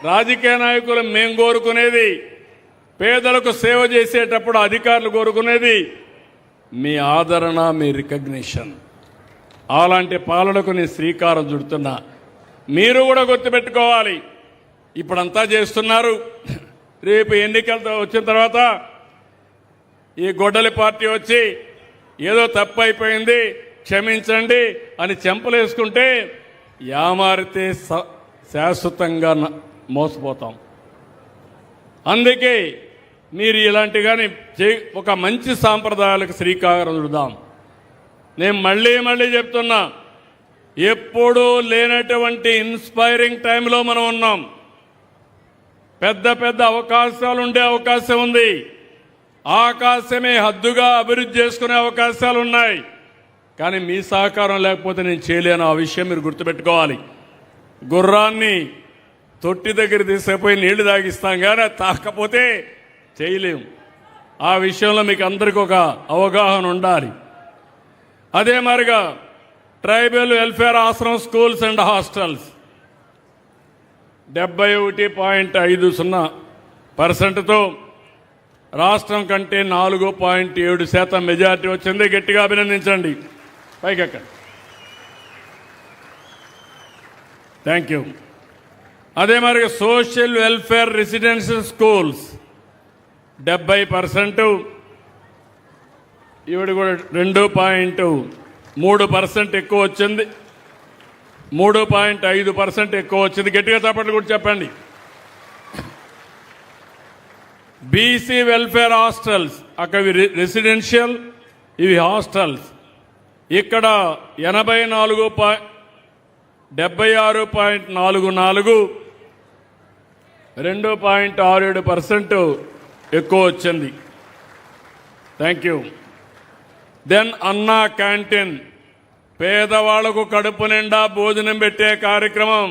రాజకీయ నాయకులు మేం కోరుకునేది, పేదలకు సేవ చేసేటప్పుడు అధికారులు కోరుకునేది మీ ఆదరణ, మీ రికగ్నిషన్. అలాంటి పాలనకు నేను శ్రీకారం చుడుతున్నా. మీరు కూడా గుర్తుపెట్టుకోవాలి, ఇప్పుడంతా చేస్తున్నారు. రేపు ఎన్నికలతో వచ్చిన తర్వాత ఈ గొడ్డలి పార్టీ వచ్చి ఏదో తప్పు అయిపోయింది క్షమించండి అని చెంపలేసుకుంటే యామారితే శాశ్వతంగా మోసపోతాం. అందుకే మీరు ఇలాంటిగాని ఒక మంచి సాంప్రదాయాలకు శ్రీకారం చుడదాం. నేను మళ్ళీ చెప్తున్నా, ఎప్పుడూ లేనటువంటి ఇన్స్పైరింగ్ టైంలో మనం ఉన్నాం. పెద్ద అవకాశాలు ఉండే అవకాశం ఉంది. ఆకాశమే హద్దుగా అభివృద్ధి చేసుకునే అవకాశాలు ఉన్నాయి. కానీ మీ సహకారం లేకపోతే నేను చేయలేను. ఆ విషయం మీరు గుర్తుపెట్టుకోవాలి. గుర్రాన్ని తొట్టి దగ్గర తీసుకుపోయి నీళ్లు తాగిస్తాం, కానీ తాకపోతే చేయలేము. ఆ విషయంలో మీకు అందరికీ ఒక అవగాహన ఉండాలి. అదే మరిగా ట్రైబల్ వెల్ఫేర్ ఆశ్రమం స్కూల్స్ అండ్ హాస్టల్స్ 71.50% రాష్ట్రం కంటే 4.7% మెజారిటీ వచ్చింది. గట్టిగా అభినందించండి. పైకెక్కండి. Thank you. అదే మరి సోషల్ వెల్ఫేర్ రెసిడెన్షియల్ స్కూల్స్ 70%, ఈవిడ కూడా 2.3% ఎక్కువ వచ్చింది. 3.5% ఎక్కువ వచ్చింది. గట్టిగా చప్పట్లు కూడా చెప్పండి. బీసీ వెల్ఫేర్ హాస్టల్స్, అక్కడ రెసిడెన్షియల్, ఇవి హాస్టల్స్. ఇక్కడ 76.44, 2.67% ఎక్కువ వచ్చింది. Thank you. దెన్ అన్నా క్యాంటీన్, పేదవాళ్లకు కడుపు నిండా భోజనం పెట్టే కార్యక్రమం.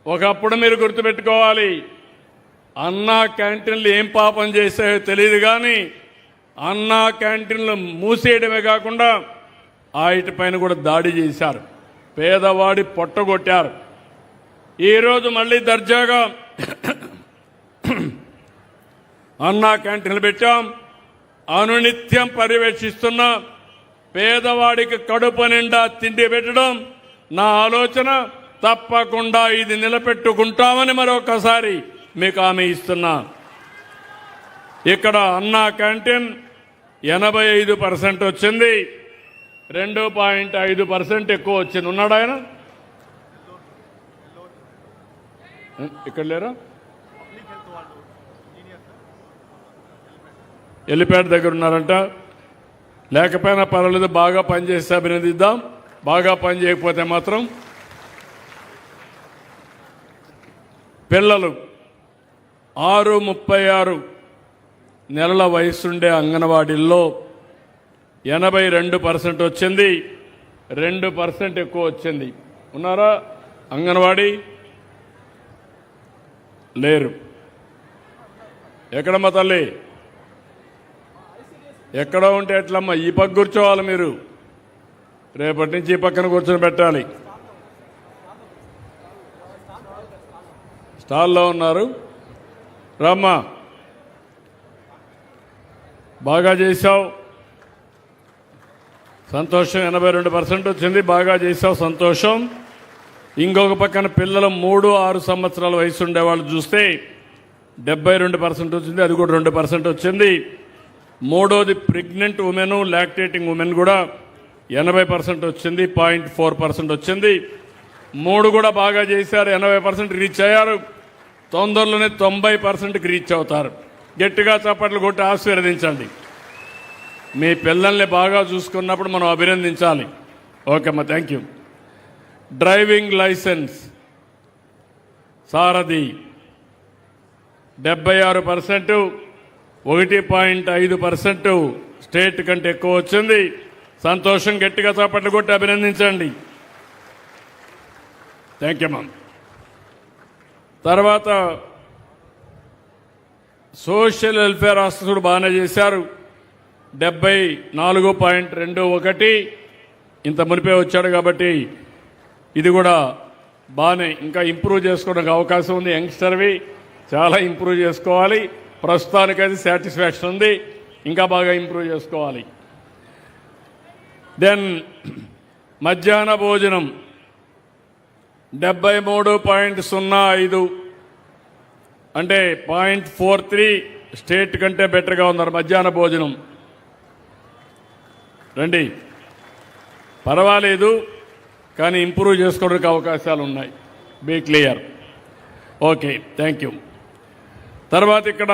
ఒకప్పుడు మీరు గుర్తుపెట్టుకోవాలి, అన్నా క్యాంటీన్లు ఏం పాపం చేశాయో తెలియదు, కానీ అన్నా క్యాంటీన్లు మూసేయడమే కాకుండా వాటిపైన కూడా దాడి చేశారు. పేదవాడి పొట్టగొట్టారు. ఈరోజు మళ్ళీ దర్జాగా అన్నా క్యాంటీన్లు పెట్టాం. అనునిత్యం పర్యవేక్షిస్తున్నా. పేదవాడికి కడుపు నిండా తిండి పెట్టడం నా ఆలోచన. తప్పకుండా ఇది నిలబెట్టుకుంటామని మరొకసారి మీకు హామీ ఇస్తున్నా. ఇక్కడ అన్నా క్యాంటీన్ 85% వచ్చింది. 2.5% ఎక్కువ వచ్చింది. ఉన్నాడు ఆయన? ఇక్కడ లేరా? ఎల్లిపేట దగ్గర ఉన్నారంట. లేకపోయినా పర్వాలేదు, బాగా పనిచేస్తే అభినందిద్దాం. బాగా పని చేయకపోతే మాత్రం పిల్లలు 6-36 నెలల వయసుండే అంగన్వాడీల్లో 82% వచ్చింది. 2% ఎక్కువ వచ్చింది. ఉన్నారా అంగన్వాడీ? లేరు. ఎక్కడమ్మా తల్లి? ఎక్కడ ఉంటే ఎట్లమ్మా? ఈ పక్క కూర్చోవాలి మీరు. రేపటి నుంచి ఈ పక్కన కూర్చొని పెట్టాలి. స్టాల్లో ఉన్నారు. రామ్మా, బాగా చేశావు, సంతోషం. 82% వచ్చింది. బాగా చేశావు, సంతోషం. ఇంకొక పక్కన పిల్లలు 3-6 సంవత్సరాల వయసు ఉండేవాళ్ళు చూస్తే 72% వచ్చింది. అది కూడా 2% వచ్చింది. మూడోది ప్రెగ్నెంట్ ఉమెన్, లాక్టేటింగ్ ఉమెన్ కూడా 80% వచ్చింది. 0.4% వచ్చింది. 3 కూడా బాగా చేశారు. 80% రీచ్ అయ్యారు. తొందరలోనే 90%కి రీచ్ అవుతారు. గట్టిగా చప్పట్లు కొట్టి ఆశీర్వదించండి. మీ పిల్లల్ని బాగా చూసుకున్నప్పుడు మనం అభినందించాలి. ఓకే అమ్మా, thank you. Driving licence Sarathi 76%, 1.5% state కంటే ఎక్కువ వచ్చింది. సంతోషం. గట్టిగా చప్పట్లు కొట్టి అభినందించండి. Thank you ma'am. తర్వాత సోషల్ వెల్ఫేర్ హాస్టల్ బాగానే చేశారు. 74.21 ఇంత మునిపే వచ్చాడు కాబట్టి ఇది కూడా బాగానే ఇంకా ఇంప్రూవ్ చేసుకోవడానికి అవకాశం ఉంది. యంగ్స్టర్వి చాలా ఇంప్రూవ్ చేసుకోవాలి. ప్రస్తుతానికైతే సాటిస్ఫాక్షన్ ఉంది, ఇంకా బాగా ఇంప్రూవ్ చేసుకోవాలి. దెన్ మధ్యాహ్న భోజనం 73.05 అంటే 0.43 స్టేట్ కంటే బెటర్గా ఉన్నారు మధ్యాహ్న భోజనం. రండి, పర్వాలేదు కానీ ఇంప్రూవ్ చేసుకోవడానికి అవకాశాలు ఉన్నాయి. Be clear. Okay, thank you. తర్వాత ఇక్కడ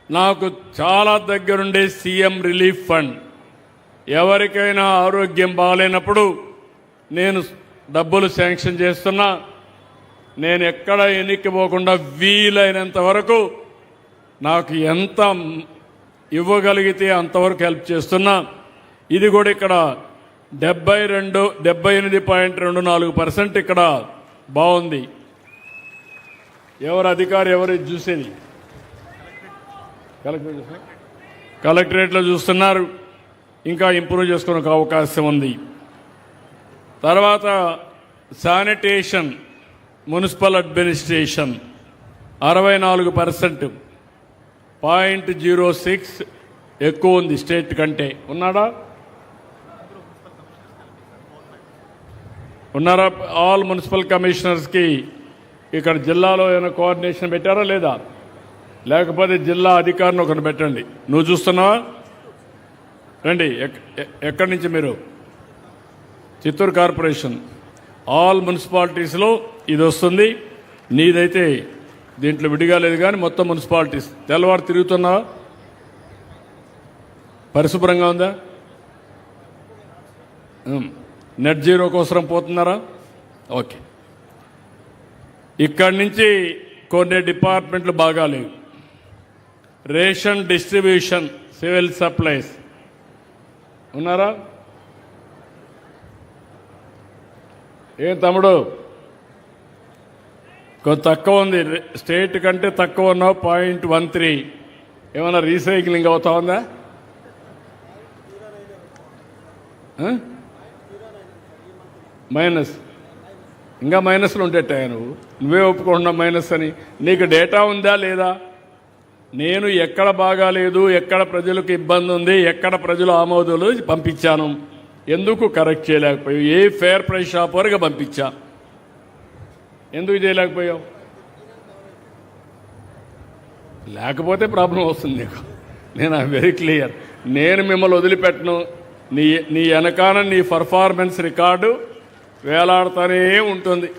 నాకు చాలా దగ్గరుండే సీఎం రిలీఫ్ ఫండ్, ఎవరికైనా ఆరోగ్యం బాగాలేనప్పుడు నేను డబ్బులు శాంక్షన్ చేస్తున్నా. నేను ఎక్కడ ఎన్నికపోకుండా వీలైనంత వరకు నాకు ఎంత ఇవ్వగలిగితే అంతవరకు హెల్ప్ చేస్తున్నా. ఇది కూడా ఇక్కడ 78.24% ఇక్కడ బాగుంది. ఎవరు అధికారి ఎవరు చూసేది? కలెక్టరేట్లో చూస్తున్నారు. ఇంకా ఇంప్రూవ్ చేసుకునే అవకాశం ఉంది. తర్వాత శానిటేషన్, మున్సిపల్ అడ్మినిస్ట్రేషన్ 64%, 0.06 ఎక్కువ ఉంది స్టేట్ కంటే. ఉన్నారా? ఆల్ మున్సిపల్ కమిషనర్స్కి ఇక్కడ జిల్లాలో ఏమైనా కోఆర్డినేషన్ పెట్టారా లేదా? లేకపోతే జిల్లా అధికారిని ఒకటి పెట్టండి. నువ్వు చూస్తున్నావా? రండి. ఎక్కడి నుంచి మీరు? చిత్తూరు కార్పొరేషన్. ఆల్ మున్సిపాలిటీస్లో ఇది వస్తుంది. నీదైతే దీంట్లో విడిగా లేదు కానీ మొత్తం మున్సిపాలిటీస్. తెల్లవారు తిరుగుతున్నావా? పరిశుభ్రంగా ఉందా? నెట్ జీరో కోసం పోతున్నారా? ఓకే. ఇక్కడి నుంచి కొన్ని డిపార్ట్మెంట్లు బాగాలేవు. రేషన్ డిస్ట్రిబ్యూషన్, సివిల్ సప్లైస్ ఉన్నారా? ఏం తమ్ముడు, కొంత తక్కువ ఉంది. స్టేట్ కంటే తక్కువ ఉన్నావు 0.13. ఏమన్నా రీసైక్లింగ్ అవుతా ఉందా? మైనస్. ఇంకా మైనస్లు ఉండేటాయా? నువ్వే ఒప్పుకుంటున్నావు మైనస్ అని. నీకు డేటా ఉందా లేదా? నేను ఎక్కడ బాగాలేదు, ఎక్కడ ప్రజలకు ఇబ్బంది ఉంది, ఎక్కడ ప్రజలు ఆమోదాలు పంపించాను, ఎందుకు కరెక్ట్ చేయలేకపోయావు? ఏ ఫేర్ ప్రైస్ షాప్ వరకు పంపించా, ఎందుకు చేయలేకపోయావు? లేకపోతే ప్రాబ్లం వస్తుంది నీకు. నేను వెరీ క్లియర్. నేను మిమ్మల్ని వదిలిపెట్టను. నీ వెనకాల నీ పర్ఫార్మెన్స్ రికార్డు వేలాడుతూనే ఉంటుంది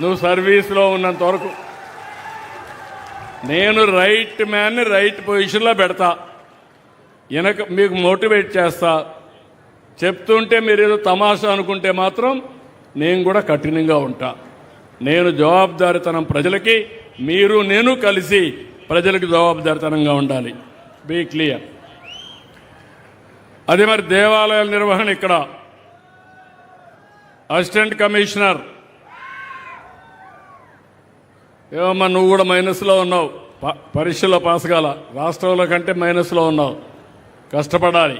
నువ్వు సర్వీస్లో ఉన్నంత వరకు. నేను రైట్ మ్యాన్ని రైట్ పొజిషన్లో పెడతా, మీకు మోటివేట్ చేస్తా. చెప్తుంటే మీరు ఏదో తమాషా అనుకుంటే మాత్రం నేను కూడా కఠినంగా ఉంటా. నేను జవాబుదారీతనం ప్రజలకి, మీరు నేను కలిసి ప్రజలకు జవాబుదారీతనంగా ఉండాలి. Be clear. అదే మరి దేవాలయాల నిర్వహణ ఇక్కడ అసిస్టెంట్ కమిషనర్. ఏమమ్మా నువ్వు కూడా మైనస్లో ఉన్నావు, పరీక్షలో పాస్ కాల, రాష్ట్రంలో కంటే మైనస్లో ఉన్నావు, కష్టపడాలి.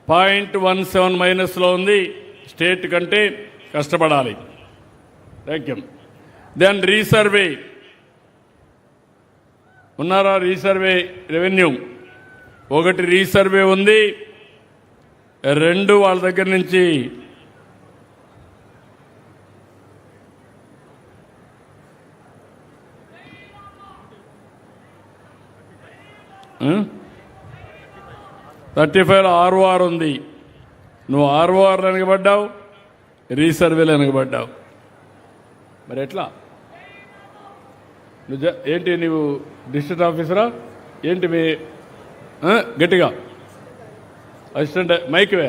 0.17 మైనస్లో ఉంది, స్టేట్ కంటే కష్టపడాలి. Thank you. దెన్ రీసర్వే ఉన్నారా? రీసర్వే రెవెన్యూ 1 రీసర్వే ఉంది, 2 వాళ్ళ దగ్గర నుంచి $35 ROR ఉంది. నువ్వు ROR వెనకబడ్డావు, రీసర్వేలు వెనకబడ్డావు. మరి ఎట్లా? ఏంటి నువ్వు డిస్ట్రిక్ట్ ఆఫీసరా ఏంటి? మీ గట్టిగా అసిస్టెంట్ మైక్ వే.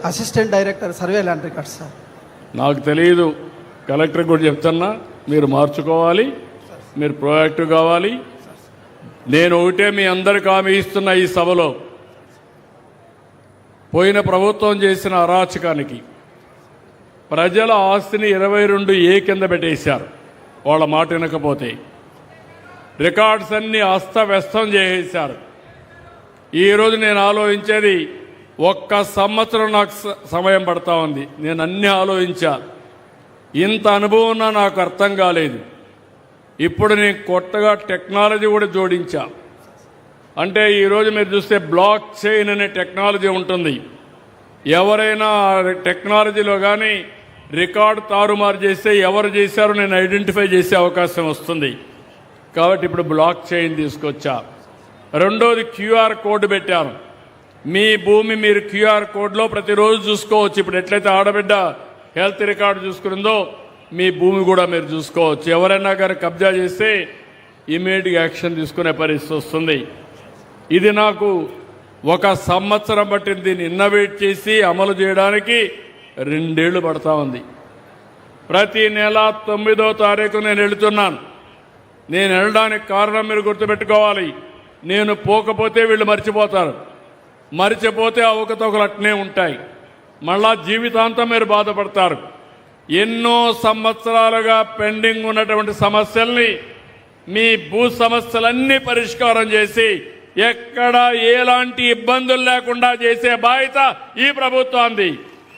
Assistant director survey land records sir. నాకు తెలియదు, కలెక్టర్ కూడా చెప్తున్నా, మీరు మార్చుకోవాలి, మీరు ప్రొయాక్టివ్ కావాలి. నేను ఒకటే మీ అందరికి హామీ ఇస్తున్న ఈ సభలో, పోయిన ప్రభుత్వం చేసిన అరాచకానికి ప్రజల ఆస్తిని 22A కింద పెట్టేశారు. వాళ్ళ మాట వినకపోతే రికార్డ్స్ అన్ని అస్తవ్యస్తం చేసేశారు. ఈరోజు నేను ఆలోచించేది ఒక్క సంవత్సరం నాకు సమయం పడతా ఉంది. నేను అన్ని ఆలోచించా. ఇంత అనుభవం ఉన్నా నాకు అర్థం కాలేదు. ఇప్పుడు నేను కొత్తగా టెక్నాలజీ కూడా జోడించా. అంటే ఈరోజు మీరు చూస్తే బ్లాక్ చైన్ అనే టెక్నాలజీ ఉంటుంది. ఎవరైనా టెక్నాలజీలో కానీ రికార్డు తారుమారు చేస్తే ఎవరు చేశారో నేను ఐడెంటిఫై చేసే అవకాశం వస్తుంది. కాబట్టి ఇప్పుడు బ్లాక్ చైన్ తీసుకొచ్చా. రెండోది క్యూఆర్ కోడ్ పెట్టాను. మీ భూమి మీరు క్యూఆర్ కోడ్లో ప్రతిరోజు చూసుకోవచ్చు. ఇప్పుడు ఎట్లయితే ఆడబిడ్డ హెల్త్ రికార్డు చూసుకుందో మీ భూమి కూడా మీరు చూసుకోవచ్చు. ఎవరైనా కానీ కబ్జా చేస్తే ఇమీడియట్ యాక్షన్ తీసుకునే పరిస్థితి వస్తుంది. ఇది నాకు 1 సంవత్సరం పట్టింది. దీన్ని ఇన్నోవేట్ చేసి అమలు చేయడానికి 2 ఏళ్లు పడతా ఉంది. ప్రతి నెల 9వ తారీఖు నేను వెళుతున్నాను. నేను వెళ్ళడానికి కారణం మీరు గుర్తుపెట్టుకోవాలి. నేను పోకపోతే వీళ్ళు మర్చిపోతారు. మర్చిపోతే అవకతవకలు అట్నే ఉంటాయి. మళ్ళా జీవితాంతం మీరు బాధపడతారు. ఎన్నో సంవత్సరాలుగా పెండింగ్ ఉన్నటువంటి సమస్యల్ని, మీ భూ సమస్యలన్నీ పరిష్కారం చేసి ఎక్కడ ఎలాంటి ఇబ్బందులు లేకుండా చేసే బాధ్యత ఈ ప్రభుత్వానికి.